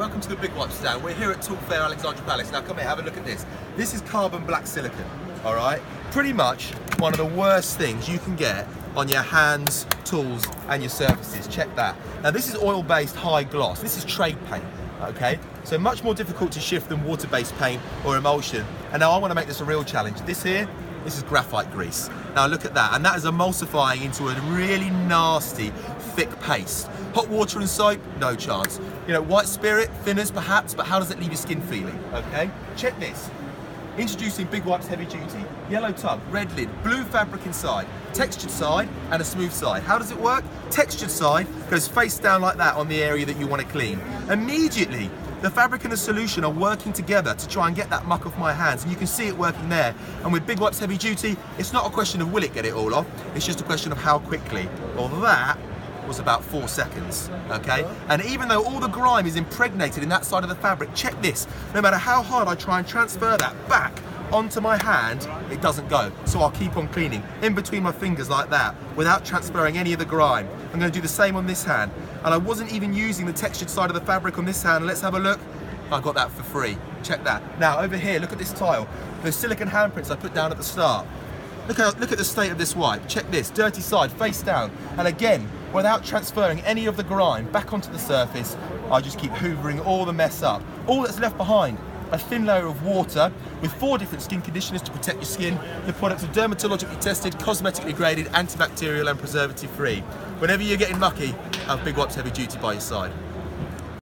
welcome to the Big Wipes stand. We're here at Tool Fair Alexandra Palace. Now come here, have a look at this. This is carbon black silicone, all right? Pretty much one of the worst things you can get on your hands, tools, and your surfaces. Check that. Now this is oil-based high gloss. This is trade paint, okay? So much more difficult to shift than water-based paint or emulsion. And now I want to make this a real challenge. This is graphite grease. Now look at that, and that is emulsifying into a really nasty, thick paste. Hot water and soap, no chance. You know, white spirit, thinners perhaps, but how does it leave your skin feeling, okay? Check this. Introducing Big Wipes Heavy Duty. Yellow tub, red lid, blue fabric inside, textured side and a smooth side. How does it work? Textured side goes face down like that on the area that you want to clean. Immediately, the fabric and the solution are working together to try and get that muck off my hands, and you can see it working there. And with Big Wipes Heavy Duty, it's not a question of will it get it all off, it's just a question of how quickly. Well, that was about 4 seconds, okay? And even though all the grime is impregnated in that side of the fabric, check this, no matter how hard I try and transfer that back onto my hand, it doesn't go. So I'll keep on cleaning in between my fingers like that without transferring any of the grime. I'm going to do the same on this hand. And I wasn't even using the textured side of the fabric on this hand. Let's have a look. I got that for free. Check that. Now over here, look at this tile. The silicone handprints I put down at the start. Look at the state of this wipe. Check this, dirty side, face down. And again, without transferring any of the grime back onto the surface, I just keep hoovering all the mess up. All that's left behind, a thin layer of water with 4 different skin conditioners to protect your skin. The products are dermatologically tested, cosmetically graded, antibacterial and preservative free. Whenever you're getting mucky, have Big Wipes Heavy Duty by your side.